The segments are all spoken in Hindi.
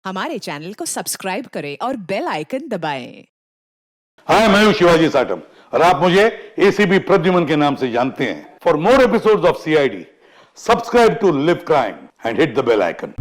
हमारे चैनल को सब्सक्राइब करें और बेल आइकन दबाएं। हाय, मैं हूं शिवाजी साटम और आप मुझे एसीपी प्रद्युमन के नाम से जानते हैं। For more episodes of CID, subscribe to LIV crime and hit the bell icon.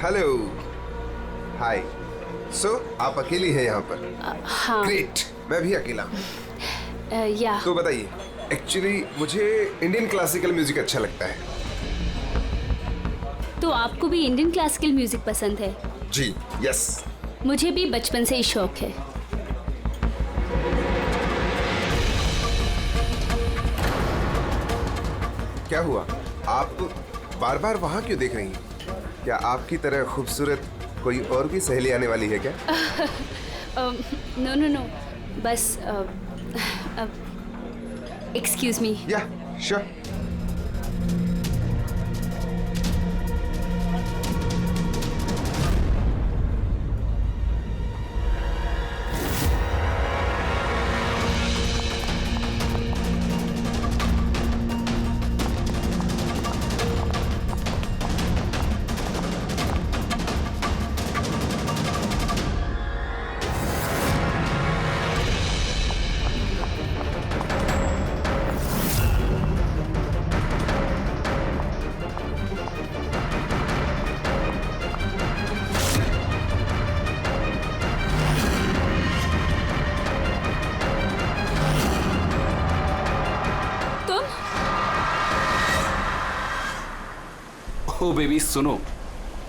Hello, hi. So आप अकेली हैं यहाँ पर? हाँ। ग्रेट, मैं भी अकेला हूँ। या तो बताइए, एक्चुअली मुझे इंडियन क्लासिकल म्यूजिक अच्छा लगता है। तो आपको भी इंडियन क्लासिकल म्यूजिक पसंद है? जी, यस। मुझे भी बचपन से ही शौक है। क्या हुआ, आप बार बार वहाँ क्यों देख रही हैं? क्या आपकी तरह खूबसूरत कोई और भी सहेली आने वाली है क्या? नो, बस एक्सक्यूज मी। या, श्योर। ओ बेबी, सुनो,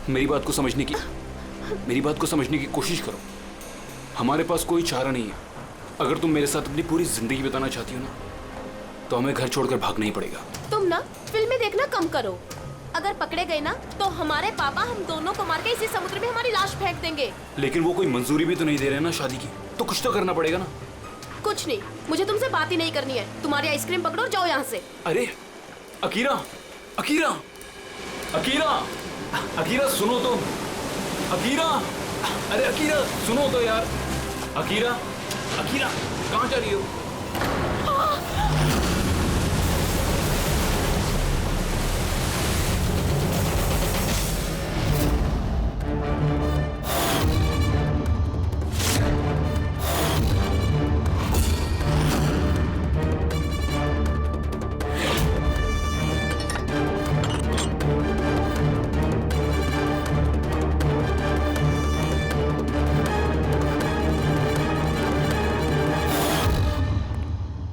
मेरी बात को समझने की कोशिश करो। हमारे पास कोई चारा नहीं है। अगर तुम मेरे साथ अपनी पूरी जिंदगी बिताना चाहती हो ना, तो हमें घर छोड़कर भागना ही पड़ेगा। तुम ना फिल्में देखना कम करो। अगर पकड़े गए ना तो हमारे पापा हम दोनों को मार के इसी समुद्र में हमारी लाश फेंक देंगे। लेकिन वो कोई मंजूरी भी तो नहीं दे रहे ना शादी की, तो कुछ तो करना पड़ेगा ना। कुछ नहीं, मुझे तुमसे बात ही नहीं करनी है। तुम्हारी आइसक्रीम पकड़ो और जाओ यहाँ से। अरे अकीरा, अकीरा, अकीरा, अकीरा सुनो तो। अकीरा, अरे अकीरा सुनो तो यार। अकीरा, अकीरा कहाँ जा रही हो?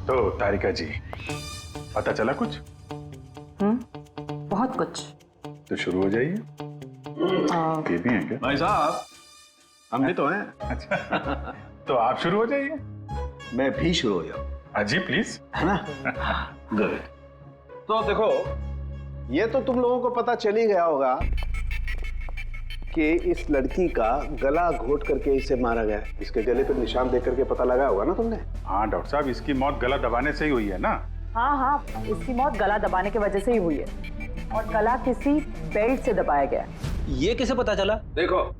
तो तारिका जी, पता चला कुछ? बहुत कुछ। तो शुरू हो जाइए। ये भी हैं क्या? भाई साहब, हम भी तो हैं। अच्छा तो आप शुरू हो जाइए। मैं भी शुरू हो जाऊं, अजी प्लीज, है ना? गुड। तो देखो, ये तो तुम लोगों को पता चल ही गया होगा कि इस लड़की का गला घोट करके इसे मारा गया। इसके गले पर निशान देख करके पता लगाया होगा ना तुमने? हाँ डॉक्टर साहब, इसकी मौत गला दबाने से ही हुई है ना? हाँ, इसकी मौत गला दबाने की वजह से ही हुई है और गला किसी बेल्ट से दबाया गया। ये कैसे पता चला? देखो,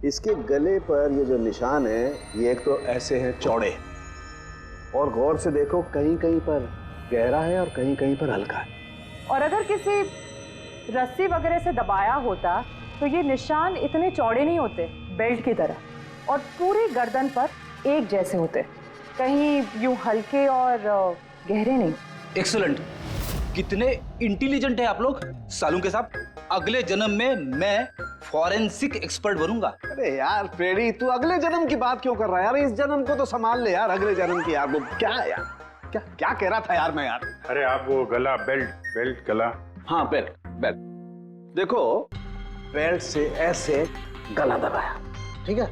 इसके गले पर ये जो निशान है, ये एक तो ऐसे हैं चौड़े, और गौर से देखो कहीं कहीं पर गहरा है और कहीं कहीं पर हल्का है। और अगर किसी रस्सी वगैरह से दबाया होता तो ये निशान इतने चौड़े नहीं होते, बेल्ट की तरह, और पूरी गर्दन पर एक जैसे होते, कहीं यूं हल्के और गहरे नहीं। एक्सीलेंट, कितने इंटेलिजेंट है आप लोग। सालू के साहब, अगले जन्म में मैं फॉरेंसिक एक्सपर्ट बनूंगा। अरे यार फ्रेडी, तू अगले जन्म की बात क्यों कर रहा है यार? इस जन्म को तो संभाल ले यार, अगले जन्म की यार। वो क्या है यार, क्या क्या कह रहा था यार मैं यार? अरे आप वो गला, बेल्ट गला। हाँ बेल्ट। देखो, बेल्ट से ऐसे गला दबाया, ठीक है,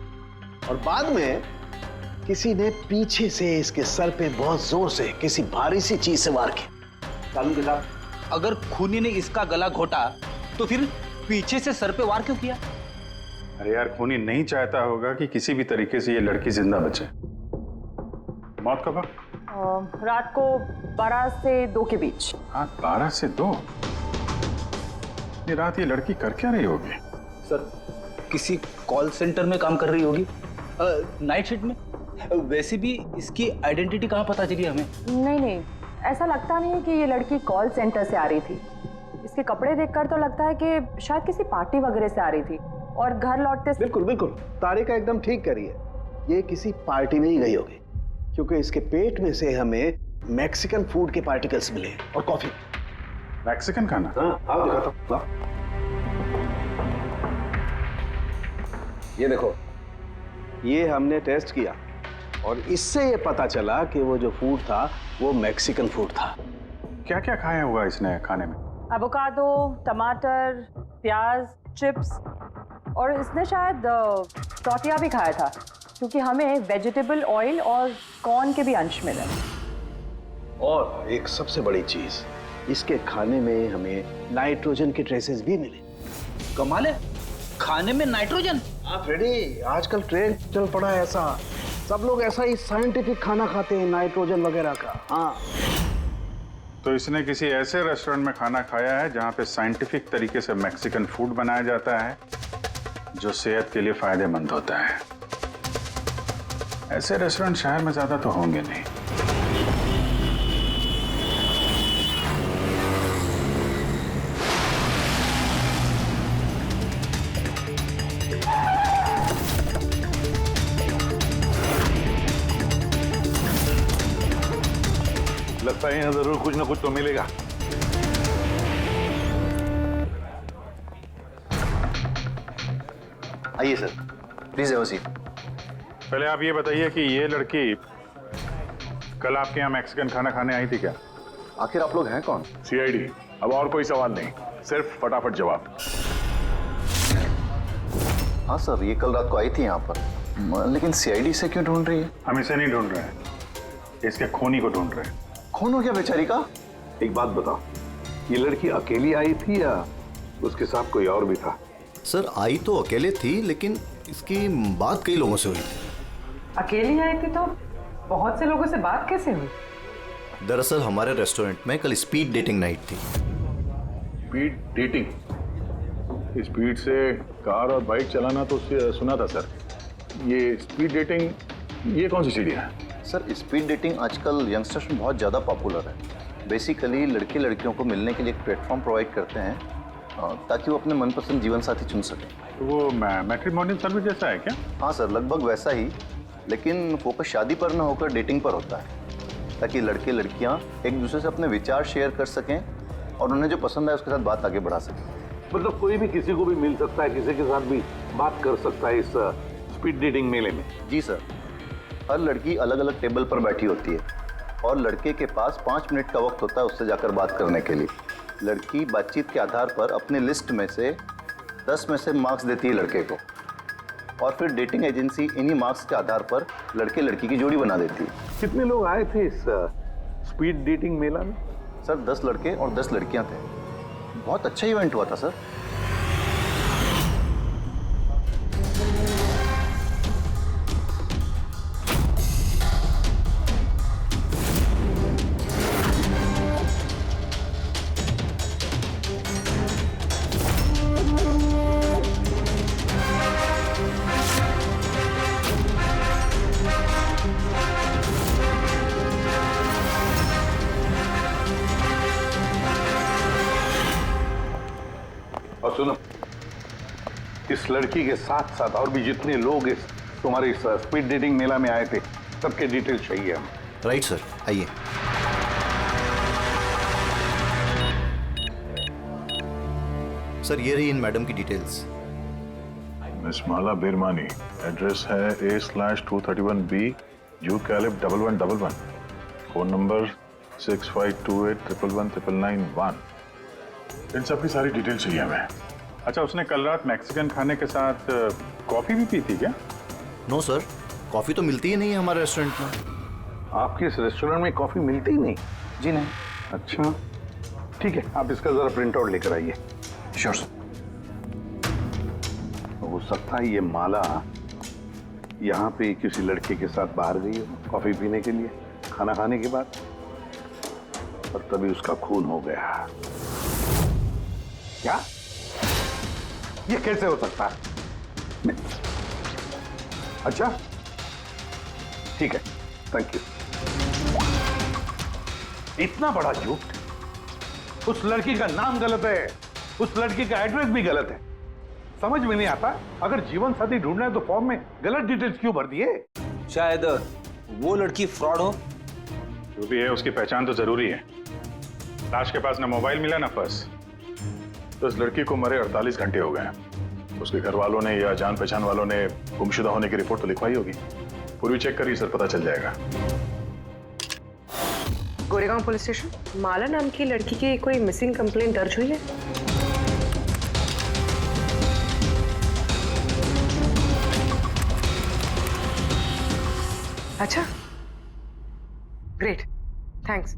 और बाद में किसी ने पीछे से इसके सर पे बहुत जोर से किसी भारी सी चीज से वार किया। कानून के साथ अगर खूनी ने इसका गला घोटा तो फिर पीछे से सर पे वार क्यों किया? अरे यार, खूनी नहीं चाहता होगा कि किसी भी तरीके से ये लड़की जिंदा बचे। मौत कब? रात को 12 से 2 के बीच। हाँ, 12 से 2। ये रात ये लड़की कर क्या रही होगी? सर, किसी कॉल सेंटर में काम कर रही होगी, नाइट शिफ्ट में। वैसे भी इसकी आइडेंटिटी कहाँ पता चली हमें? नहीं, ऐसा लगता नहीं है कि ये लड़की कॉल सेंटर से आ रही थी। इसके कपड़े देखकर तो लगता है कि शायद किसी पार्टी वगैरह से आ रही थी और घर लौटते। बिल्कुल तारिका एकदम ठीक करिए, ये किसी पार्टी में ही गई होगी, क्योंकि इसके पेट में से हमें मैक्सिकन फूड के पार्टिकल्स मिले और कॉफी। मैक्सिकन खाना? हाँ, आप दिखाता हूँ। ये देखो, ये हमने टेस्ट किया और इससे ये पता चला कि वो जो फूड था वो मैक्सिकन फूड था। क्या क्या खाया हुआ इसने खाने में? एवोकाडो, टमाटर, प्याज, चिप्स, और इसने शायद टॉर्टिया भी खाया था, क्योंकि हमें वेजिटेबल ऑयल और कॉर्न के भी अंश मिले। और एक सबसे बड़ी चीज, इसके खाने में हमें नाइट्रोजन के ट्रेसेस भी मिले। कमाल है, खाने में नाइट्रोजन? हाँ फ्रेडी, आजकल ट्रेंड चल पड़ा है ऐसा, सब लोग ऐसा ही साइंटिफिक खाना खाते हैं, नाइट्रोजन वगैरह का। हाँ, तो इसने किसी ऐसे रेस्टोरेंट में खाना खाया है जहां पे साइंटिफिक तरीके से मैक्सिकन फूड बनाया जाता है जो सेहत के लिए फायदेमंद होता है। ऐसे रेस्टोरेंट शहर में ज्यादा तो होंगे नहीं। लगता है यहाँ जरूर कुछ ना कुछ तो मिलेगा। आइए sir, please have a seat. पहले आप ये बताइए कि ये लड़की कल आपके यहाँ मैक्सिकन खाना खाने आई थी क्या? आखिर आप लोग हैं कौन? सीआईडी। अब और कोई सवाल नहीं, सिर्फ फटाफट जवाब। हाँ सर, ये कल रात को आई थी यहाँ पर, लेकिन सीआईडी से क्यों ढूंढ रही है? हम इसे नहीं ढूंढ रहे हैं, इसके खूनी को ढूंढ रहे हैं। खून हो गया बेचारी का? एक बात बताओ, ये लड़की अकेली आई थी या उसके साथ कोई और भी था? सर, आई तो अकेले थी, लेकिन इसकी बात कई लोगों से हुई थी। अकेली आई थी तो बहुत से लोगों से बात कैसे हुई? दरअसल हमारे रेस्टोरेंट में कल स्पीड डेटिंग नाइट थी। Speed dating? स्पीड से कार और बाइक चलाना तो सुना था सर। ये स्पीड डेटिंग, ये कौन सी सीढ़ी है? सर, स्पीड डेटिंग आजकल यंगस्टर्स में बहुत ज़्यादा पॉपुलर है। बेसिकली लड़के लड़कियों को मिलने के लिए एक प्लेटफॉर्म प्रोवाइड करते हैं ताकि वो अपने मनपसंद जीवन साथी चुन सकें। तो वो मैट्रिमोनियल सर्विस जैसा है क्या? हाँ सर, लगभग वैसा ही, लेकिन फोकस शादी पर न होकर डेटिंग पर होता है, ताकि लड़के लड़कियाँ एक दूसरे से अपने विचार शेयर कर सकें और उन्हें जो पसंद है उसके साथ बात आगे बढ़ा सकें। मतलब कोई भी किसी को भी मिल सकता है, किसी के साथ भी बात कर सकता है इस स्पीड डेटिंग मेले में? जी सर, हर लड़की अलग अलग टेबल पर बैठी होती है और लड़के के पास 5 मिनट का वक्त होता है उससे जाकर बात करने के लिए। लड़की बातचीत के आधार पर अपनी लिस्ट में से 10 में से मार्क्स देती है लड़के को, और फिर डेटिंग एजेंसी इन्हीं मार्क्स के आधार पर लड़के लड़की की जोड़ी बना देती है। कितने लोग आए थे इस स्पीड डेटिंग मेला में? सर, 10 लड़के और 10 लड़कियां थे। बहुत अच्छा इवेंट हुआ था सर। और सुनो, इस लड़की के साथ साथ और भी जितने लोग इस तुम्हारे इस स्पीड डेटिंग मेला में आए थे, सबके डिटेल्स चाहिए हमें। राइट सर, आइए। सर, ये रही इन मैडम की डिटेल्स। मिस माला बिरमानी, एड्रेस है A/231B यू कैलिप 1111, फोन नंबर 6528119991। इन सब की सारी डिटेल चाहिए हमें। अच्छा, उसने कल रात मैक्सिकन खाने के साथ कॉफी भी पी थी क्या? नो सर, कॉफी तो मिलती ही नहीं है हमारे रेस्टोरेंट में। आपके इस रेस्टोरेंट में कॉफी मिलती ही नहीं? जी नहीं। अच्छा ठीक है, आप इसका जरा प्रिंट आउट लेकर आइए। Sure sir. हो सकता है ये माला यहाँ पे किसी लड़के के साथ बाहर गई हो कॉफी पीने के लिए खाना खाने के बाद, और तभी उसका खून हो गया। क्या? ये कैसे हो सकता है? अच्छा ठीक है, थैंक यू। इतना बड़ा झूठ? उस लड़की का नाम गलत है, उस लड़की का एड्रेस भी गलत है। समझ में नहीं आता, अगर जीवन साथी ढूंढना है तो फॉर्म में गलत डिटेल्स क्यों भर दिए? शायद वो लड़की फ्रॉड हो। जो भी है उसकी पहचान तो जरूरी है। लाश के पास ना मोबाइल मिला ना पर्स। तो इस लड़की को मरे 48 घंटे हो गए। उसके घर वालों ने या जान पहचान वालों ने गुमशुदा होने की रिपोर्ट तो लिखवाई होगी। पूरी चेक करिए सर, पता चल जाएगा। गोरेगांव पुलिस स्टेशन, माला नाम की लड़की की कोई मिसिंग कंप्लेंट दर्ज हुई है? अच्छा, ग्रेट, थैंक्स।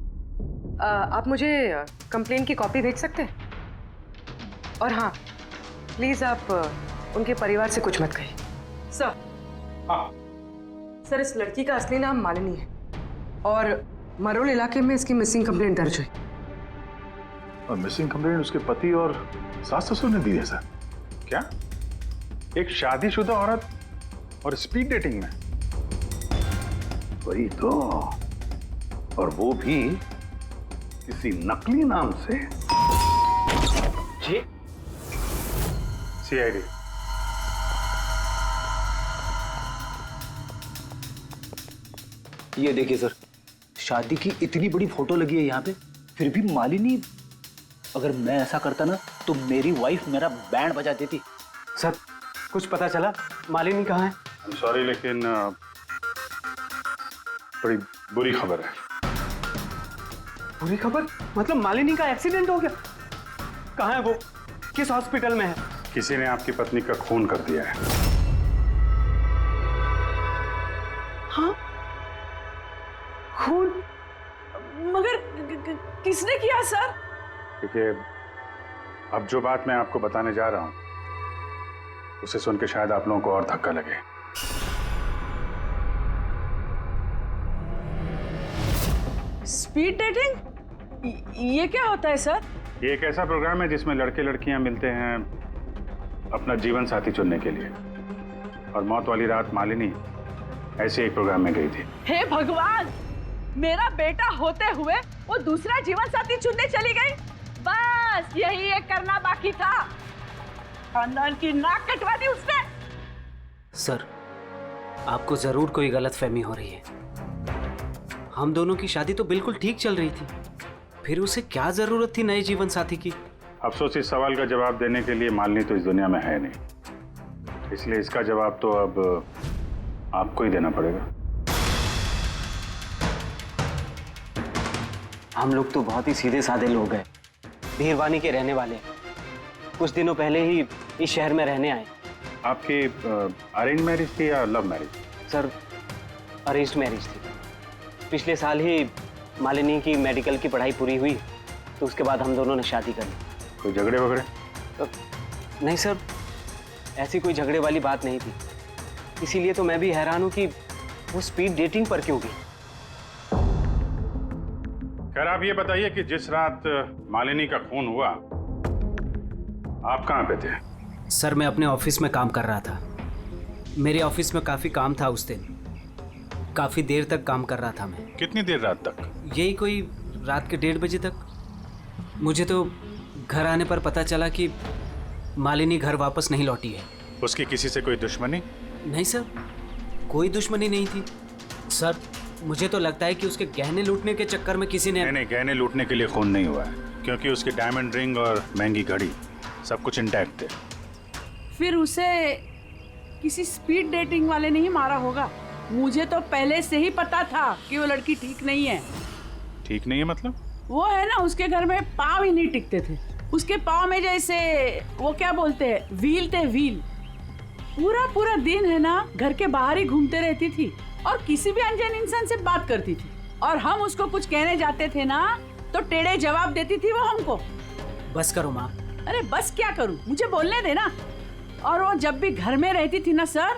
आप मुझे कंप्लेंट की कॉपी भेज सकते हैं? और हाँ, प्लीज आप उनके परिवार से कुछ मत कहिए। सर। हाँ सर, इस लड़की का असली नाम मालिनी है और मरोल इलाके में इसकी मिसिंग कंप्लेंट दर्ज हुई। और मिसिंग कंप्लेंट उसके पति और सास ससुर ने दी है सर? क्या? एक शादीशुदा औरत और स्पीड डेटिंग में? वही तो, और वो भी किसी नकली नाम से। जी CID। ये देखिए सर, शादी की इतनी बड़ी फोटो लगी है यहाँ पे, फिर भी मालिनी। अगर मैं ऐसा करता ना तो मेरी वाइफ मेरा बैंड बजा देती। सर, कुछ पता चला मालिनी कहाँ है? सॉरी, लेकिन बड़ी बुरी खबर है। बुरी खबर? मतलब मालिनी का एक्सीडेंट हो गया? कहाँ है वो? किस हॉस्पिटल में है? किसी ने आपकी पत्नी का खून कर दिया है। हाँ? खून? मगर किसने किया सर? देखिए, अब जो बात मैं आपको बताने जा रहा हूं उसे सुन के शायद आप लोगों को और धक्का लगे। Speed dating? ये क्या होता है सर? ये एक ऐसा प्रोग्राम है जिसमें लड़के लड़कियां मिलते हैं अपना जीवन साथी चुनने के लिए। और मौत वाली रात मालिनी ऐसे एक प्रोग्राम में गई थी। हे भगवान, मेरा बेटा होते हुए वो दूसरा जीवन साथी चुनने चली गई। बस यही एक करना बाकी था। खानदान की नाक कटवा दी उसने। सर, आपको जरूर कोई गलतफहमी हो रही है। हम दोनों की शादी तो बिल्कुल ठीक चल रही थी, फिर उसे क्या जरूरत थी नए जीवन साथी की? अफसोस, इस सवाल का जवाब देने के लिए मालिनी तो इस दुनिया में है नहीं, इसलिए इसका जवाब तो अब आपको ही देना पड़ेगा। हम लोग तो बहुत ही सीधे साधे लोग हैं, भीरवानी के रहने वाले हैं। कुछ दिनों पहले ही इस शहर में रहने आए। आपकी अरेंज मैरिज थी या love marriage? Sir, arranged marriage थी। पिछले साल ही मालिनी की मेडिकल की पढ़ाई पूरी हुई तो उसके बाद हम दोनों ने शादी कर ली। कोई झगड़े वगड़े? नहीं सर, ऐसी कोई झगड़े वाली बात नहीं थी। इसीलिए तो मैं भी हैरान हूं कि वो स्पीड डेटिंग पर क्यों गई। खैर, आप ये बताइए कि जिस रात मालिनी का खून हुआ आप कहाँ पे थे? सर, मैं अपने ऑफिस में काम कर रहा था। मेरे ऑफिस में काफ़ी काम था उस दिन। काफ़ी देर तक काम कर रहा था मैं। कितनी देर रात तक? यही कोई रात के 1:30 बजे तक। मुझे तो घर आने पर पता चला कि मालिनी घर वापस नहीं लौटी है। उसकी किसी से कोई दुश्मनी? नहीं सर, कोई दुश्मनी नहीं थी। सर, मुझे तो लगता है कि उसके गहने लूटने के चक्कर में किसी ने... नहीं, गहने लूटने के लिए खून नहीं हुआ है, क्योंकि उसकी डायमंड रिंग और महंगी घड़ी सब कुछ इंटैक्ट थे। फिर उसे किसी स्पीड डेटिंग वाले ने ही मारा होगा। मुझे तो पहले से ही पता था कि वो लड़की ठीक नहीं है। ठीक नहीं है मतलब? वो है ना, उसके घर में पाँव ही नहीं टिकते थे। उसके पाँव में जैसे वो क्या बोलते हैं, व्हील थे, व्हील। पूरा पूरा दिन है ना घर के बाहर ही घूमते रहती थी और किसी भी अनजान इंसान से बात करती थी। और हम उसको कुछ कहने जाते थे ना तो टेढ़े जवाब देती थी वो हमको। बस करो माँ। अरे बस क्या करूं, मुझे बोलने देना। और वो जब भी घर में रहती थी ना सर,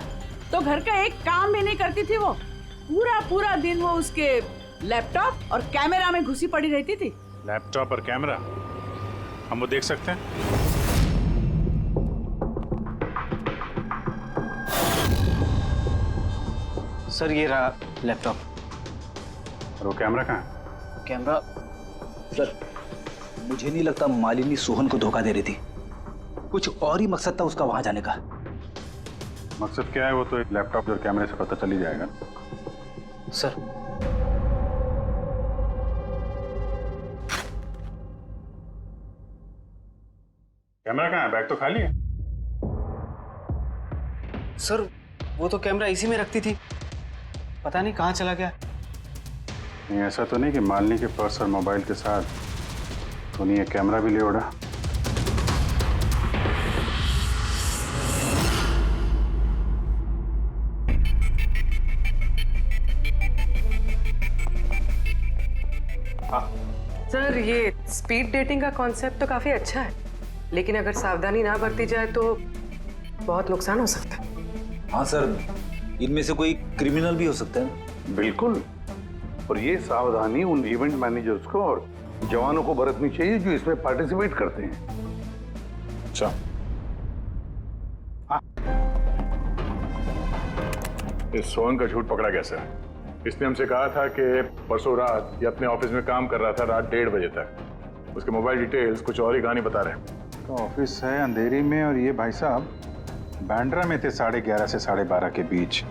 तो घर का एक काम भी नहीं करती थी। वो पूरा पूरा दिन वो उसके लैपटॉप और कैमरा में घुसी पड़ी रहती थी। लैपटॉप और कैमरा, हम वो देख सकते हैं? सर ये रहा लैपटॉप। और वो कैमरा कहाँ है? कैमरा सर, मुझे नहीं लगता मालिनी सोहन को धोखा दे रही थी। कुछ और ही मकसद था उसका वहां जाने का। मकसद क्या है वो तो एक लैपटॉप और कैमरे से पता चल ही जाएगा। सर कैमरा कहाँ है? बैग तो खाली है। सर वो तो कैमरा इसी में रखती थी, पता नहीं कहाँ चला गया। नहीं ऐसा तो नहीं कि मालिनी के पर्स और मोबाइल के साथ तो नहीं, ये कैमरा भी ले उड़ा? सर ये स्पीड डेटिंग का कॉन्सेप्ट तो काफी अच्छा है, लेकिन अगर सावधानी ना बरती जाए तो बहुत नुकसान हो सकता है। हाँ सर, इनमें से कोई क्रिमिनल भी हो सकता है। बिल्कुल। और ये सावधानी उन इवेंट मैनेजर्स को और जवानों को बरतनी चाहिए जो इसमें पार्टिसिपेट करते हैं। अच्छा, इस सोहन का झूठ पकड़ा कैसे? इसने हमसे कहा था कि परसों रात ये अपने ऑफिस में काम कर रहा था रात 1:30 बजे तक। उसके मोबाइल डिटेल्स कुछ और ही कहानी बता रहे हैं। तो ऑफिस है अंधेरी में और ये भाई साहब बांद्रा में थे 11:30 से 12:30 के बीच,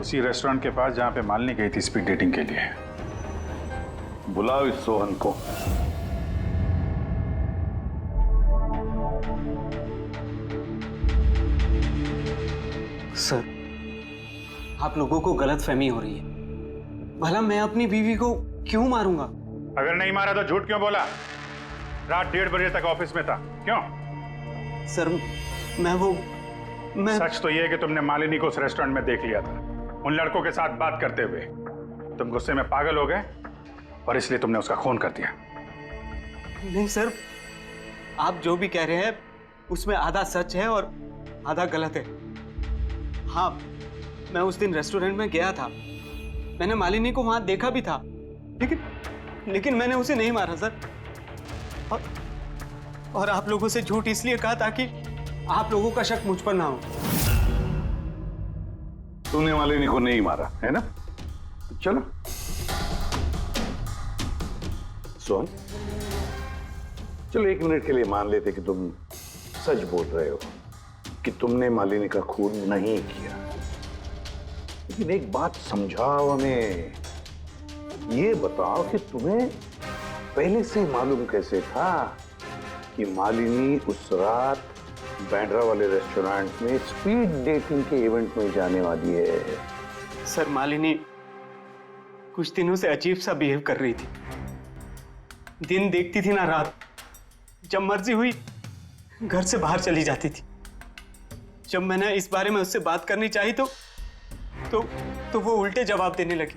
उसी रेस्टोरेंट के पास जहाँ पे मालिनी गई थी स्पीड डेटिंग के लिए। बुलाओ इस सोहन को। सर आप लोगों को गलतफहमी हो रही है। भला मैं अपनी बीवी को क्यों मारूंगा? अगर नहीं मारा तो झूठ क्यों बोला? रात 1:30 बजे तक ऑफिस में था, क्यों? सर मैं सच तो ये है कि तुमने मालिनी को उस रेस्टोरेंट में देख लिया था उन लड़कों के साथ बात करते हुए। तुम गुस्से में पागल हो गए और इसलिए तुमने उसका खून कर दिया। नहीं सर, आप जो भी कह रहे हैं उसमें आधा सच है और आधा गलत है। हाँ, मैं उस दिन रेस्टोरेंट में गया था, मैंने मालिनी को वहां देखा भी था, लेकिन मैंने उसे नहीं मारा सर। और आप लोगों से झूठ इसलिए कहा ताकि आप लोगों का शक मुझ पर ना हो। तूने मालिनी को नहीं मारा है ना? चलो सोहन, चलो 1 मिनट के लिए मान लेते कि तुम सच बोल रहे हो कि तुमने मालिनी का खून नहीं किया। लेकिन एक बात समझाओ हमें, ये बताओ कि तुम्हें पहले से मालूम कैसे था कि मालिनी उस रात बांद्रा वाले रेस्टोरेंट में स्पीड डेटिंग के इवेंट में जाने वाली है? सर मालिनी कुछ दिनों से अजीब सा बिहेव कर रही थी। दिन देखती थी ना रात, जब मर्जी हुई घर से बाहर चली जाती थी। जब मैंने इस बारे में उससे बात करनी चाहिए तो वो उल्टे जवाब देने लगी।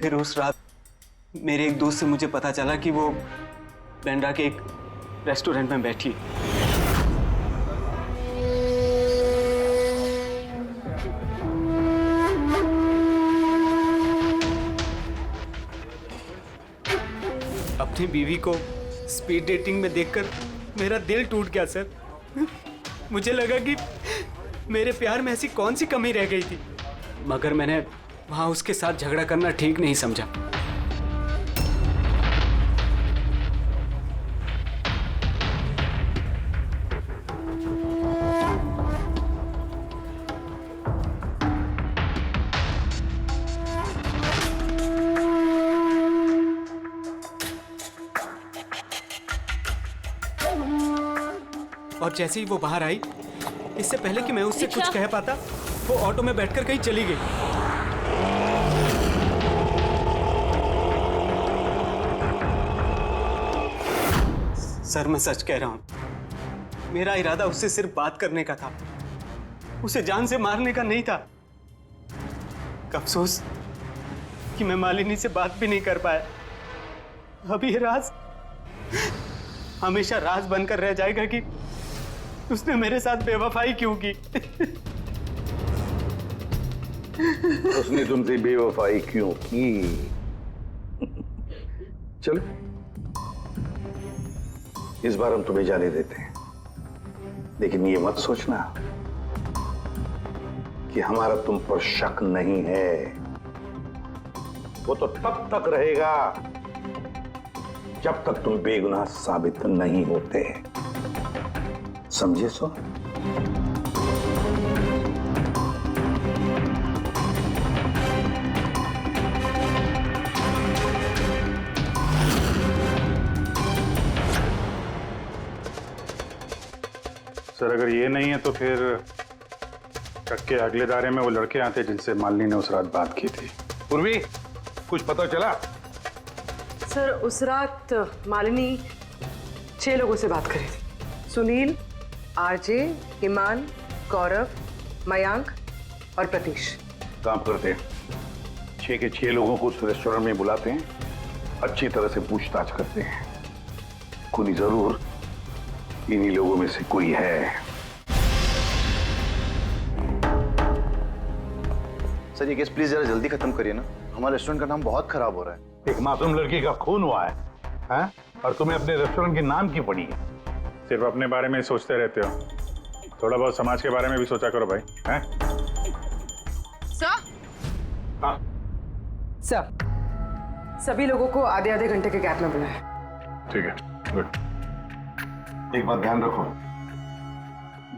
फिर उस रात मेरे एक दोस्त से मुझे पता चला कि वो बांद्रा के एक रेस्टोरेंट में बैठी है। अपनी बीवी को स्पीड डेटिंग में देखकर मेरा दिल टूट गया सर। मुझे लगा कि मेरे प्यार में ऐसी कौन सी कमी रह गई थी, मगर मैंने वहां उसके साथ झगड़ा करना ठीक नहीं समझा। और जैसे ही वो बाहर आई, इससे पहले कि मैं उससे कुछ कह पाता, वो ऑटो में बैठकर कहीं चली गई। सर मैं सच कह रहा हूं, मेरा इरादा उससे सिर्फ बात करने का था, उसे जान से मारने का नहीं था। अफसोस कि मैं मालिनी से बात भी नहीं कर पाया। अब ये राज हमेशा राज बनकर रह जाएगा कि उसने मेरे साथ बेवफाई क्यों की। उसने तुमसे बेवफाई क्यों की? चलो इस बार हम तुम्हें जाने देते हैं, लेकिन ये मत सोचना कि हमारा तुम पर शक नहीं है। वो तो तब तक रहेगा जब तक तुम बेगुनाह साबित नहीं होते। समझे सो? सर अगर ये नहीं है तो फिर ट्रक के अगले दायरे में वो लड़के आते जिनसे मालिनी ने उस रात बात की थी। पूर्वी कुछ पता चला? सर उस रात मालिनी 6 लोगों से बात करी थी। सुनील, आरजे, ईमान, गौरव, मयांक और प्रतीश। काम करते हैं, 6 के 6 लोगों को उस रेस्टोरेंट में बुलाते हैं, अच्छी तरह से पूछताछ करते हैं। कोई जरूर इन्हीं लोगों में से कोई है। सर ये केस प्लीज जरा जल्दी खत्म करिए ना, हमारे रेस्टोरेंट का नाम बहुत खराब हो रहा है। एक मासूम लड़की का खून हुआ है, हैं? और तुम्हें अपने रेस्टोरेंट के नाम की पड़ी है। सिर्फ अपने बारे में सोचते रहते हो, थोड़ा बहुत समाज के बारे में भी सोचा करो भाई। हैं? हाँ सर सभी लोगों को आधे आधे घंटे के गैप में बुलाया। ठीक है, गुड। एक बात ध्यान रखो,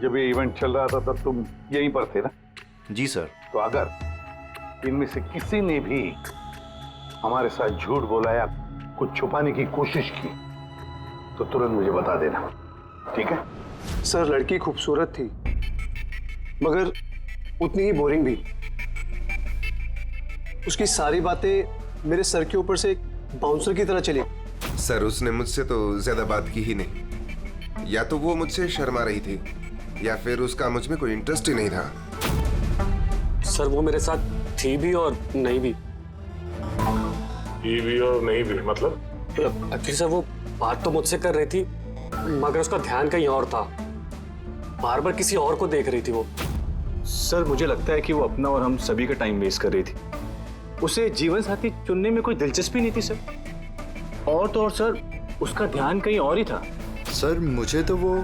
जब ये इवेंट चल रहा था तब तुम यहीं पर थे ना? जी सर। तो अगर इनमें से किसी ने भी हमारे साथ झूठ बोला या कुछ छुपाने की कोशिश की तो तुरंत मुझे बता देना, ठीक है? सर लड़की खूबसूरत थी मगर उतनी ही बोरिंग भी। उसकी सारी बातें मेरे सर के ऊपर से एक बाउंसर की तरह चली। सर उसने मुझसे तो ज्यादा बात की ही नहीं, या तो वो मुझसे शर्मा रही थी या फिर उसका मुझ में कोई इंटरेस्ट ही नहीं था। सर वो मेरे साथ थी भी और नहीं भी। थी भी और नहीं भी मतलब? एक्चुअली सर वो बात तो मुझसे कर रही थी मगर उसका ध्यान कहीं और था, बार बार किसी और को देख रही थी वो। सर मुझे लगता है कि वो अपना और हम सभी का टाइम वेस्ट कर रही थी। उसे जीवन साथी चुनने में कोई दिलचस्पी नहीं थी सर। और तो और सर उसका ध्यान कहीं और ही था। सर मुझे तो वो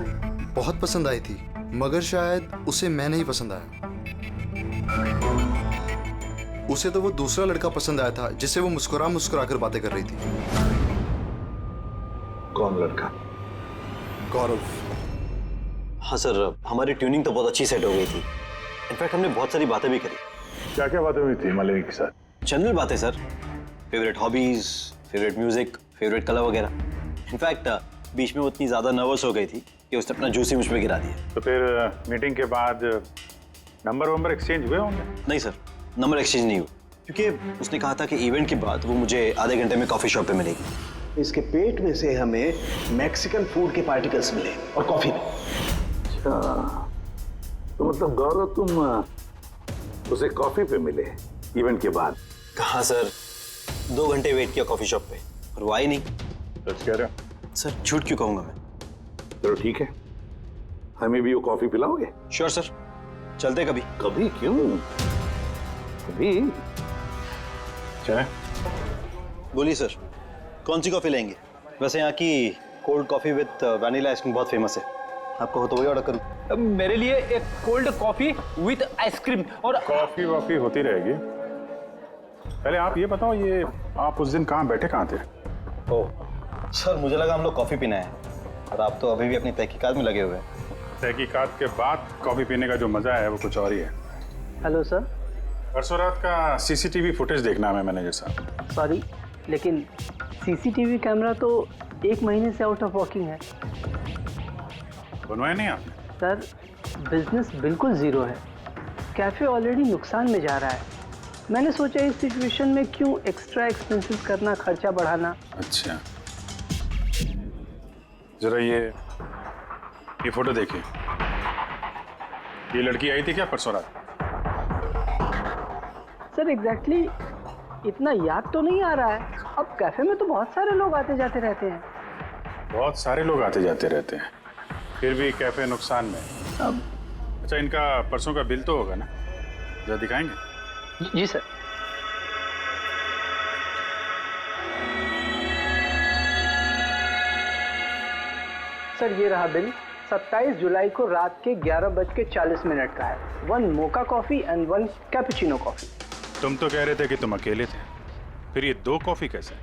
बहुत पसंद आई थी मगर शायद उसे मैं नहीं पसंद आया। उसे तो वो दूसरा लड़का पसंद आया था जिससे वो मुस्कुरा मुस्कुरा कर बातें कर रही थी। कौन लड़का? गौरव। हाँ सर, हमारी ट्यूनिंग तो बहुत अच्छी सेट हो गई थी। इनफैक्ट हमने बहुत सारी बातें भी करी। क्या क्या बातें हुई थी मालिनी के साथ? जनरल बातें sir, favourite hobbies, favourite music, favourite colour वगैरह। इनफैक्ट बीच में वो इतनी ज्यादा नर्वस हो गई थी कि उसने अपना जूस ही मुझ पे गिरा दिया। तो फिर मीटिंग के बाद नंबर एक्सचेंज हुए होंगे? नहीं सर, नंबर एक्सचेंज नहीं हुआ क्योंकि उसने कहा था कि इवेंट के बाद वो मुझे आधे घंटे में कॉफी शॉप पे मिलेगी। इसके पेट में से हमें मैक्सिकन फूड के पार्टिकल्स मिले और कॉफी में। अच्छा, तो मतलब गौरव तुम उसे कॉफी पे मिले इवेंट के बाद? कहाँ सर, 2 घंटे वेट किया कॉफी शॉप पे और वो आई नहीं। सच कह रहे हो? सर झूठ क्यों कहूंगा मैं। चलो ठीक है, हमें भी वो कॉफी पिलाओगे? श्योर सर, चलते कभी। कभी क्यों, कभी चले। बोलिए सर, कौन सी कॉफी लेंगे? वैसे यहाँ की cold coffee with vanilla ice cream बहुत फेमस है, आपको हो तो वही ऑर्डर करूँ। मेरे लिए एक कोल्ड कॉफी विद आइसक्रीम। और कॉफी वॉफी होती रहेगी, पहले आप ये बताओ, ये आप उस दिन कहाँ बैठे कहाँ थे? ओह सर, मुझे लगा हम लोग कॉफी पीना है और आप तो अभी भी अपनी तहकीकात में लगे हुए हैं। तहकीकात के बाद कॉफी पीने का जो मजा है वो कुछ और ही है। Hello sir. परसों रात का सीसीटीवी फुटेज देखना है मैनेजर साहब। सॉरी, लेकिन सीसीटीवी कैमरा तो 1 महीने से आउट ऑफ वर्किंग है। बनवाया नहीं आपने? सर बिजनेस बिल्कुल जीरो है। कैफ़े ऑलरेडी नुकसान में जा रहा है। मैंने सोचा इस सिचुएशन में क्यों एक्स्ट्रा एक्सपेंसेस करना, खर्चा बढ़ाना। अच्छा, जरा ये फोटो देखिए। ये लड़की आई थी क्या परसों रात? सर एग्जैक्टली इतना याद तो नहीं आ रहा है। अब कैफे में तो बहुत सारे लोग आते जाते रहते हैं। बहुत सारे लोग आते जाते रहते हैं, फिर भी कैफे नुकसान में। अब अच्छा, इनका परसों का बिल तो होगा ना, जरा दिखाएंगे? जी सर। सर ये रहा बिल। 27 जुलाई को रात के 11:40 का है। 1 mocha coffee and 1 cappuccino coffee. तुम तो कह रहे थे कि तुम अकेले थे, फिर ये 2 कॉफी कैसे?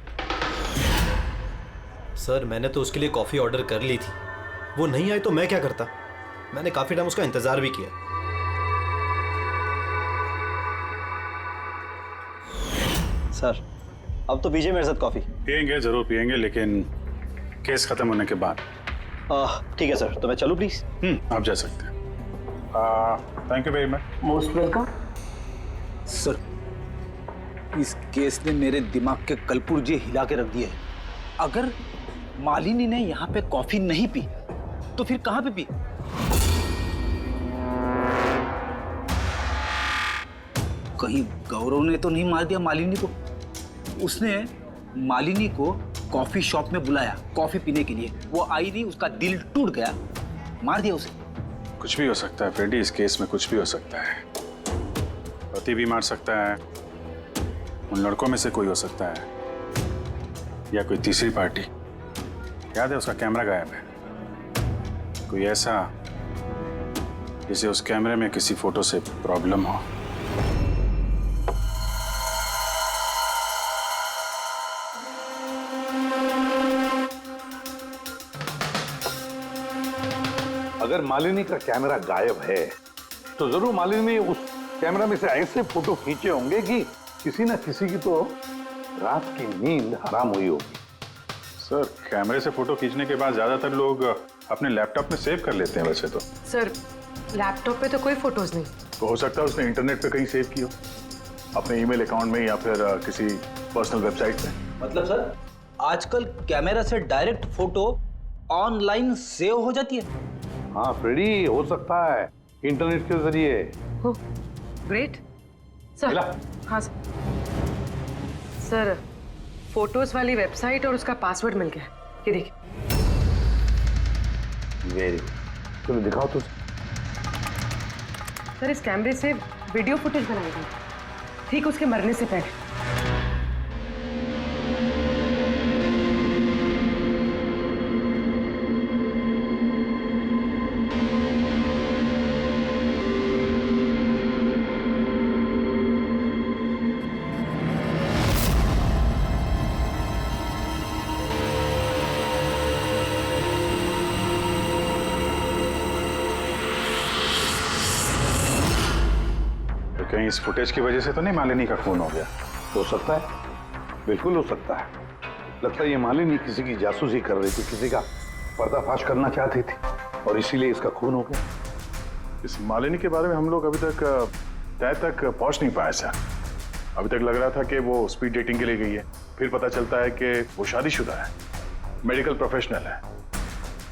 सर मैंने तो उसके लिए कॉफी ऑर्डर कर ली थी, वो नहीं आई तो मैं क्या करता। मैंने काफी टाइम उसका इंतजार भी किया। सर अब तो पीजिए मेरे साथ कॉफी। पियेंगे, जरूर पियेंगे, लेकिन केस खत्म होने के बाद। ठीक है सर, तो मैं चलूं प्लीज? आप जा सकते हैं। Thank you very much. Most welcome. Sir इस केस ने मेरे दिमाग के कलपुर्जे हिला के रख दिए हैं। अगर मालिनी ने यहाँ पे कॉफी नहीं पी तो फिर कहाँ पे पी? कहीं गौरव ने तो नहीं मार दिया मालिनी को? उसने मालिनी को कॉफी शॉप में बुलाया कॉफी पीने के लिए, वो आई नहीं, उसका दिल टूट गया, मार दिया उसे। कुछ भी हो सकता है फ्रेडी, इस केस में कुछ भी हो सकता है। पति भी मार सकता है, उन लड़कों में से कोई हो सकता है, या कोई तीसरी पार्टी। याद है उसका कैमरा गायब है, कोई ऐसा जिसे उस कैमरे में किसी फोटो से प्रॉब्लम हो। अगर मालिनी का कैमरा गायब है तो जरूर मालिनी ने उस कैमरा में से ऐसे फोटो खींचे होंगे कि किसी ना किसी की तो रात की नींद हराम हुई होगी। सर कैमरे से फोटो खींचने के बाद ज्यादातर लोग अपने लैपटॉप में सेव कर लेते हैं वैसे तो। सर लैपटॉप पे तो कोई फोटोज नहीं। तो हो सकता है उसने इंटरनेट पे कहीं सेव की हो, अपने ईमेल अकाउंट में या फिर किसी पर्सनल वेबसाइट पे। मतलब सर आजकल कैमरा से डायरेक्ट फोटो ऑनलाइन सेव हो जाती है? हाँ फ्रेडी, हो सकता है इंटरनेट के जरिए। Great sir. हाँ सर। सर फोटोज वाली वेबसाइट और उसका पासवर्ड मिल गया, ये देखिए। वेरी, चलो दिखाओ तो। सर इस कैमरे से वीडियो फुटेज बनाई गई ठीक उसके मरने से पहले। कहीं इस फुटेज की वजह से तो नहीं मालिनी का खून हो गया? हो सकता है, बिल्कुल हो सकता है। लगता है ये मालिनी किसी की जासूसी कर रही थी, किसी का पर्दाफाश करना चाहती थी और इसीलिए इसका खून हो गया। इस मालिनी के बारे में हम लोग अभी तक तय तक पहुंच नहीं पाए सर। अभी तक लग रहा था कि वो स्पीड डेटिंग के लिए गई है, फिर पता चलता है कि वो शादीशुदा है, मेडिकल प्रोफेशनल है,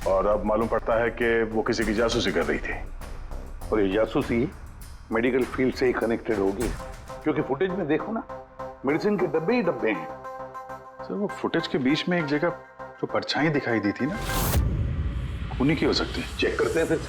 और अब मालूम पड़ता है कि वो किसी की जासूसी कर रही थी। और ये जासूसी मेडिकल फील्ड से ही कनेक्टेड होगी, क्योंकि फुटेज में देखो ना, मेडिसिन के डब्बे ही डब्बे हैं। सर वो फुटेज के बीच में एक जगह जो परछाई दिखाई दी थी ना, खूनी की हो सकती है। चेक करते हैं फिर से।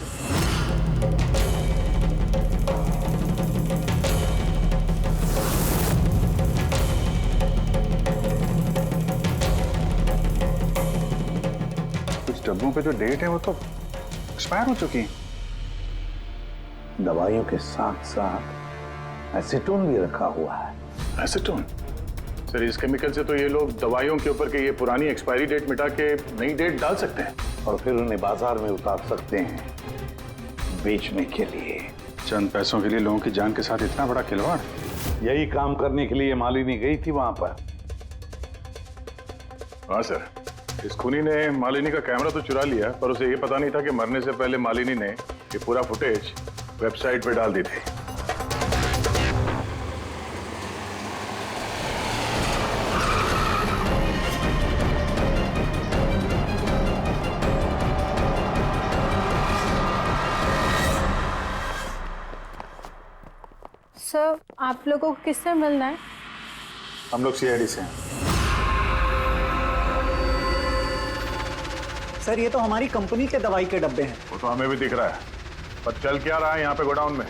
कुछ डब्बों पे जो डेट है वो तो एक्सपायर हो चुकी है। दवाइयों के साथ साथ एसीटोन भी रखा हुआ है। एसीटोन? सर इस केमिकल से तो ये लोग दवाइयों के ऊपर के ये पुरानी एक्सपायरी डेट मिटा के नई डेट डाल सकते हैं और फिर उन्हें बाजार में उतार सकते हैं बेचने के लिए। चंद पैसों के लिए लोगों की जान के साथ इतना बड़ा खिलवाड़? यही काम करने के लिए मालिनी गई थी वहां पर। हाँ सर, इस खूनी ने मालिनी का कैमरा तो चुरा लिया, पर उसे ये पता नहीं था कि मरने से पहले मालिनी ने ये पूरा फुटेज वेबसाइट पे डाल दी थी। सर आप लोगों को किससे मिलना है? हम लोग सीआईडी से हैं। सर ये तो हमारी कंपनी के दवाई के डब्बे हैं। वो तो हमें भी दिख रहा है, पर चल क्या रहा है यहाँ पे गोडाउन में?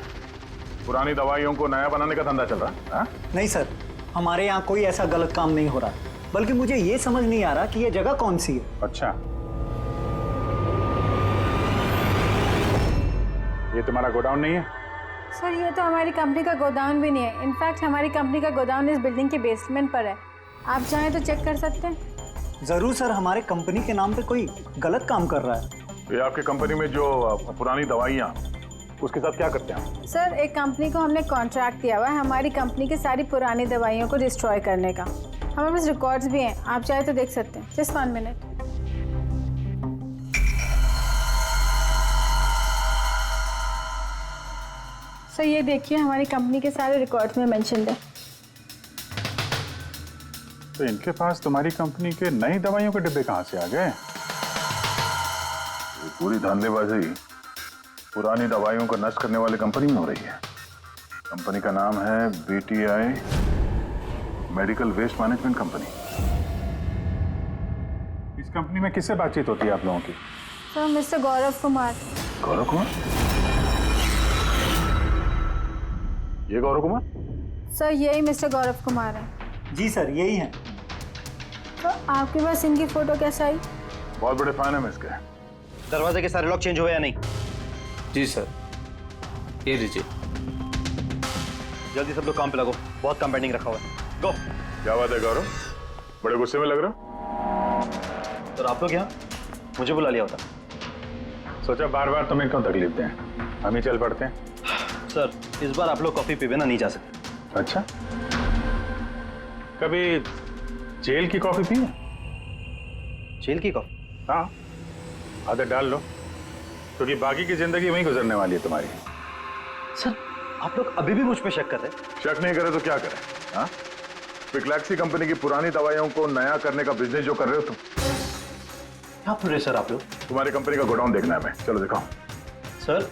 पुरानी दवाइयों को नया बनाने का धंधा चल रहा है हा? नहीं सर, हमारे यहाँ कोई ऐसा गलत काम नहीं हो रहा, बल्कि मुझे ये समझ नहीं आ रहा कि ये जगह कौन सी है। अच्छा, ये तुम्हारा गोडाउन नहीं है? सर ये तो हमारी कंपनी का गोदाम भी नहीं है। इनफैक्ट हमारी कंपनी का गोदाम इस बिल्डिंग के बेसमेंट पर है। आप चाहें तो चेक कर सकते हैं। जरूर सर, हमारे कंपनी के नाम पे कोई गलत काम कर रहा है। ये आपकी कंपनी में जो पुरानी दवाइयाँ, उसके साथ क्या करते हैं? सर एक कंपनी को हमने कॉन्ट्रैक्ट दिया हुआ है हमारी कंपनी की सारी पुरानी दवाइयों को डिस्ट्रॉय करने का। हमारे पास रिकॉर्ड्स भी हैं, आप चाहे तो देख सकते हैं। Just 1 minute. सर ये देखिए, हमारी कंपनी के सारे रिकॉर्ड्स में मेंशन्ड है। तो इनके पास तुम्हारी कंपनी के नई दवाइयों के डिब्बे कहाँ से आ गए? ये पूरी धंधेबाजी पुरानी दवाइयों को नष्ट करने वाली कंपनी में हो रही है। कंपनी का नाम है BTI medical waste management company. इस कंपनी में किससे बातचीत होती है आप लोगों की? Sir mister Gaurav Kumar. गौरव कुमार? ये गौरव कुमार? सर यही मिस्टर गौरव कुमार है। जी सर यही है। तो आपके पास इनकी फोटो कैसे आई? बहुत बड़े फैन है मैं इसके। दरवाजे के सारे लॉक चेंज हुए या नहीं? जी सर, ये लीजिए। जल्दी सब लोग काम पे लगो, बहुत काम पेंडिंग रखा हुआ है। गो। क्या बात है गौरव, बड़े गुस्से में लग रहे हो? तो आप लोग यहाँ मुझे बुला लिया होता। सोचा बार बार तुम्हें क्यों तकलीफ दें, हम ही चल पड़ते हैं। सर इस बार आप लोग कॉफी पी बिना नहीं जा सकते। अच्छा, कभी जेल की कॉफी पी है? जेल की कॉफी? हाँ, आदत डाल लो, क्योंकि बाकी की जिंदगी वहीं गुजरने वाली है तुम्हारी। सर आप लोग अभी भी मुझ पे शक कर रहे हैं? शक नहीं करे तो क्या करें? हाँ, पिक्लैक्सी कंपनी की पुरानी दवाइयों को नया करने का बिजनेस जो कर रहे हो तुम। क्या कर रहे सर आप लोग? तुम्हारी कंपनी का गोडाउन देखना है, मैं चलो दिखाओ। सर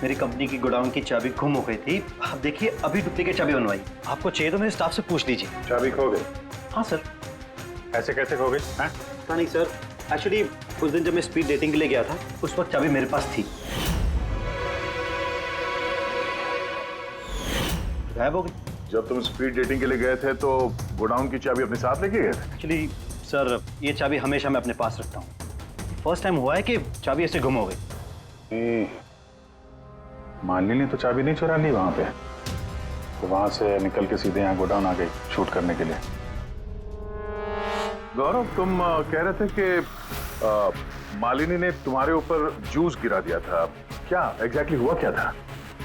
मेरी कंपनी की गोडाउन की चाबी गुम हो गई थी, आप देखिए अभी डुप्लीकेट चाबी बनवाई। आपको चाहिए तो मेरे स्टाफ से पूछ लीजिए। चाबी खो गई? हाँ सर। ऐसे कैसे खो गई? पता नहीं सर, एक्चुअली उस दिन जब मैं स्पीड डेटिंग के लिए गया था उस वक्त चाबी मेरे पास थी, गायब हो गई। जब तुम स्पीड डेटिंग के लिए गए थे तो गोडाउन की चाबी अपने साथ लेके गए थे? एक्चुअली सर ये चाबी हमेशा मैं अपने पास रखता हूँ। फर्स्ट टाइम हुआ है कि चाबी ऐसे गुम हो गई। मालिनी ने तो चाबी नहीं चुरा ली वहां पे, तो वहां से निकल के सीधे यहाँ गोडाउन आ गई शूट करने के लिए। गौरव तुम कह रहे थे कि मालिनी ने तुम्हारे ऊपर जूस गिरा दिया था, क्या एग्जैक्टली हुआ क्या था?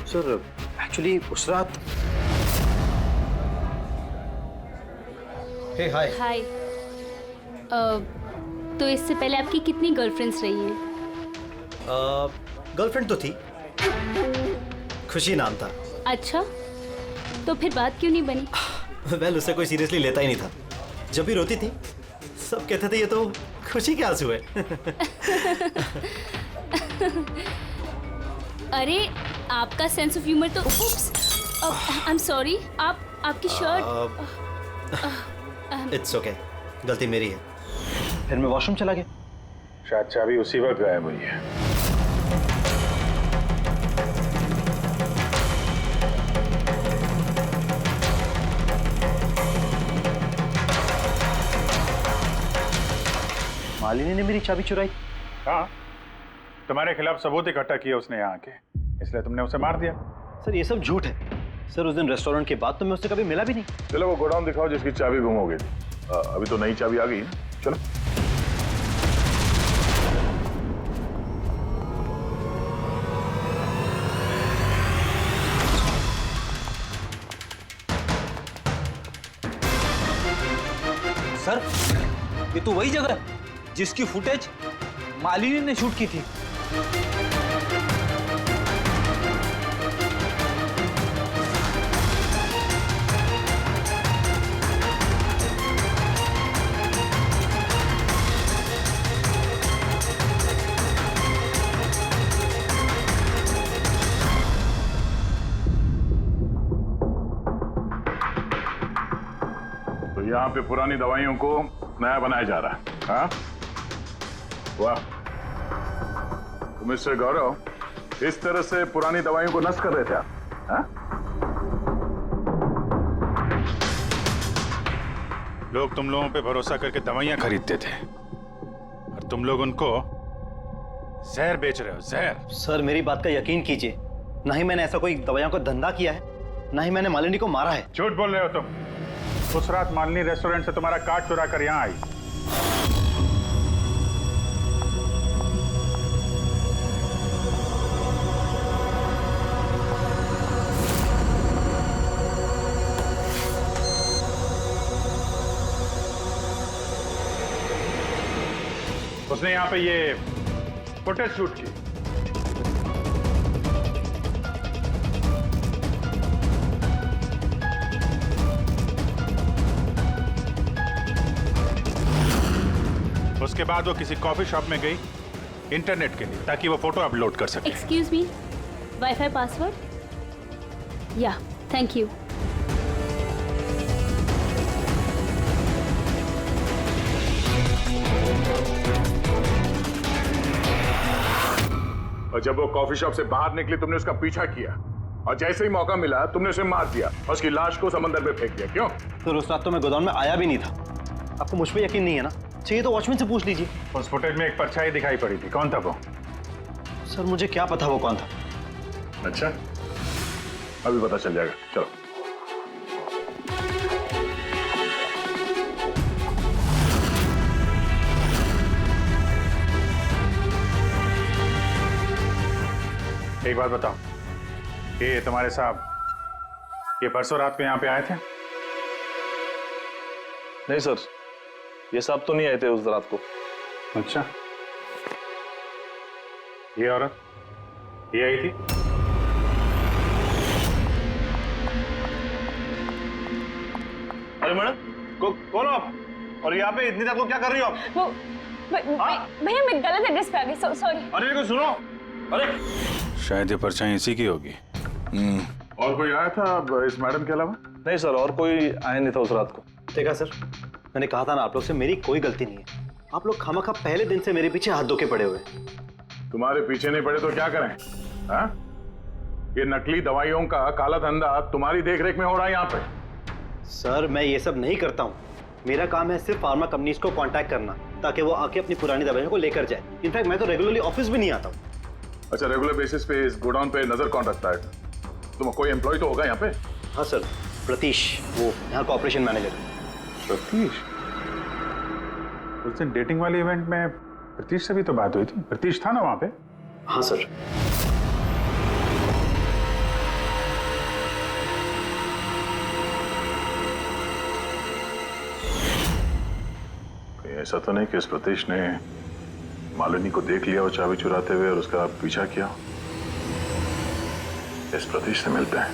सर एक्चुअली उस रात। हे हाय। हाय। तो इससे पहले आपकी कितनी गर्लफ्रेंड्स रही हैं? गर्लफ्रेंड तो थी, खुशी नाम था। अच्छा, तो फिर बात क्यों नहीं बनी? वेल उसे कोई सीरियसली लेता ही नहीं था। जब भी रोती थी सब कहते थे ये तो खुशी के आंसू है। अरे आपका सेंस ऑफ ह्यूमर तो आई एम सॉरी, आपकी शर्ट। इट्स ओके, गलती मेरी है। फिर मैं वॉशरूम चला गया। शायद चाबी उसी वक्त गायब हुई है। मालिनी ने मेरी चाबी चुराई? हाँ, तुम्हारे खिलाफ सबूत इकट्ठा किया उसने यहाँ आके, इसलिए तुमने उसे मार दिया। सर ये सब झूठ है। सर उस दिन रेस्टोरेंट के बाद तो मैं उससे कभी मिला भी नहीं। चलो वो गोडाउन दिखाओ जिसकी चाबी गुम हो गई थी। अभी तो नई चाबी आ गई है, चलो। सर ये तो वही जगह है जिसकी फुटेज मालिनी ने शूट की थी। यहाँ पे पुरानी दवाइयों को नया बनाया जा रहा है। हाँ वाह, तो मिस्टर गौरव इस तरह से पुरानी दवाइयों को नष्ट कर रहे थे आप? हाँ? लोग तुम लोगों पे भरोसा करके दवाइयां खरीदते थे और तुम लोग उनको जहर बेच रहे हो, जहर। सर मेरी बात का यकीन कीजिए, ना ही मैंने ऐसा कोई दवाइयों का धंधा किया है, ना ही मैंने मालिनी को मारा है। झूठ बोल रहे हो तुम। उस रात मालिनी रेस्टोरेंट से तुम्हारा कार्ड चुरा कर यहाँ आई। उसने यहाँ पे ये फुटेज शूट की। उसके बाद वो किसी कॉफी शॉप में गई इंटरनेट के लिए, ताकि वो फोटो अपलोड कर सके। Excuse me, wifi password? या थैंक यू। और जब वो कॉफी शॉप से बाहर निकली तुमने उसका पीछा किया और जैसे ही मौका मिला तुमने उसे मार दिया और उसकी लाश को समंदर में फेंक दिया। क्यों? तो उस रात तो मैं गोदाम में आया भी नहीं था। आपको मुझ पर यकीन नहीं है ना? चाहिए तो वॉचमैन से पूछ लीजिए। उस फुटेज में एक परछाई दिखाई पड़ी थी, कौन था वो? सर मुझे क्या पता वो कौन था। अच्छा, अभी पता चल जाएगा, चलो। एक बात बताओ, ये तुम्हारे साहब ये परसों रात को यहाँ पे आए थे? नहीं सर, ये साहब तो नहीं आए थे उस रात को। अच्छा, ये औरत ये आई थी? अरे मैडम, कौन हो आप? और यहाँ पे इतनी रात को क्या कर रही हो आप? वो भैया मैं गलत एड्रेस पे आ गई, सॉरी। अरे देखो सुनो, अरे शायद ये परछाई इसी की होगी। और कोई आया था इस मैडम के अलावा? नहीं सर, और कोई आया नहीं था उस रात को। देखा सर, मैंने कहा था ना आप लोग से मेरी कोई गलती नहीं है। आप लोग खामखा पहले दिन से मेरे पीछे हाथ धो के पड़े हुए। तुम्हारे पीछे नहीं पड़े तो क्या करें? हाँ? ये नकली दवाइयों का काला धंधा तुम्हारी देखरेख में हो रहा है यहाँ पे। सर मैं ये सब नहीं करता हूँ। मेरा काम है सिर्फ फार्मा कंपनीज को कांटेक्ट करना ताकि वो आके अपनी पुरानी दवाइयों को लेकर जाए। इनफैक्ट मैं तो रेगुलरली ऑफिस भी नहीं आता हूँ। अच्छा, रेगुलर बेसिस पे इस गोडाउन पे नजर कौन रखता है? तुम कोई एम्प्लॉय तो होगा यहाँ पे? हाँ सर, प्रतीश, वो यहाँ का ऑपरेशन मैनेजर है। प्रतीश? उस दिन डेटिंग वाले इवेंट में प्रतीश से भी तो बात हुई थी। प्रतीश था ना वहाँ पे? हाँ सर। ऐसा तो नहीं कि इस प्रतीश ने मालिनी को देख लिया और चाबी चुराते हुए और उसका पीछा किया? इस प्रतीश से मिलते हैं।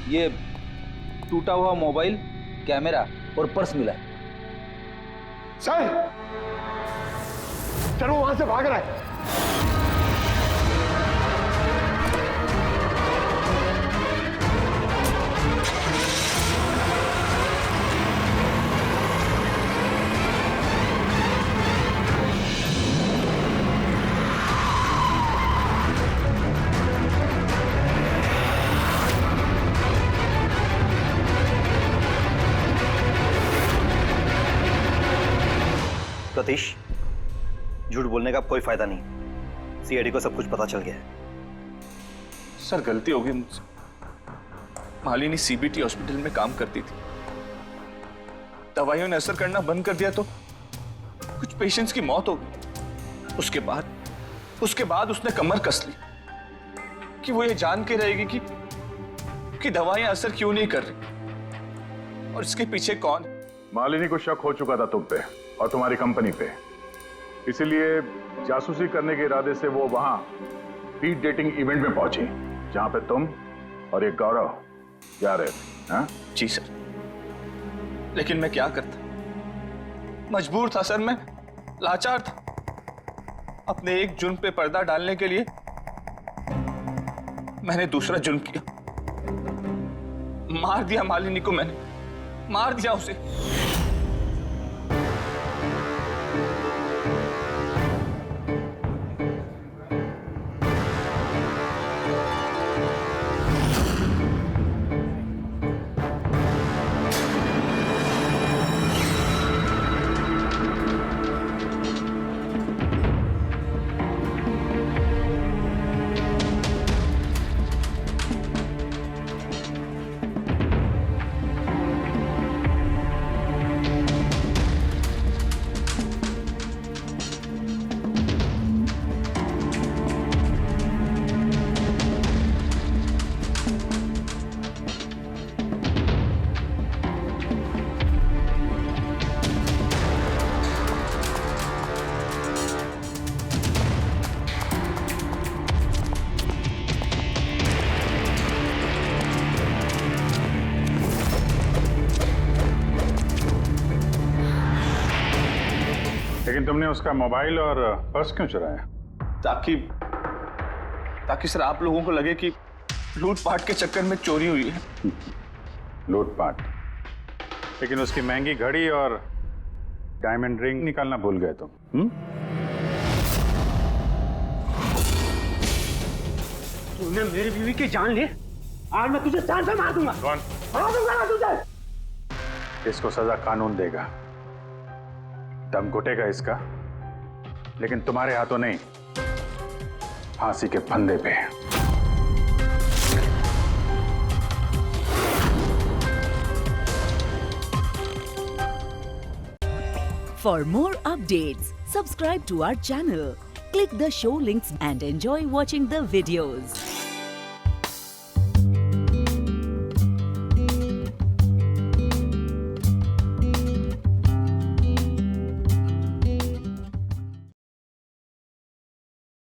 ये टूटा हुआ मोबाइल, कैमरा और पर्स मिला है। सर, सर वो वहां से भाग रहा है। प्रतीश, झूठ बोलने का कोई फायदा नहीं। सीआईडी को सब कुछ पता चल गया है। सर गलती होगी मुझसे। मालिनी सीबीटी हॉस्पिटल में काम करती थी। दवाइयों ने असर करना बंद कर दिया तो कुछ पेशेंट्स की मौत हो गई। उसके बाद उसने कमर कस ली कि वो ये जान के रहेगी कि दवाइयां असर क्यों नहीं कर रही और इसके पीछे कौन। मालिनी को शक हो चुका था तुम पे और तुम्हारी कंपनी पे, इसीलिए जासूसी करने के इरादे से वो वहां स्पीड डेटिंग इवेंट में पहुंची जहां पे तुम और एक गौरव जा रहे थे। हाँ? जी सर, लेकिन मैं क्या करता, मजबूर था सर, मैं लाचार था। अपने एक जुर्म पे पर्दा डालने के लिए मैंने दूसरा जुर्म किया, मार दिया मालिनी को, मैंने मार दिया उसे। लेकिन तुमने उसका मोबाइल और पर्स क्यों चुराया? ताकि सर आप लोगों को लगे कि लूटपाट के चक्कर में चोरी हुई है। लूटपाट? लेकिन उसकी महंगी घड़ी और डायमंड रिंग निकालना भूल गए तुम। तूने मेरी बीवी की जान ली, आज मैं तुझे जान से मार दूंगा। कौन? मार दूंगा ना तुझे। इसको सजा कानून देगा, दम घुटेगा इसका, लेकिन तुम्हारे हाथों नहीं, फांसी के फंदे पे। For more updates, subscribe to our channel, click the show links and enjoy watching the videos.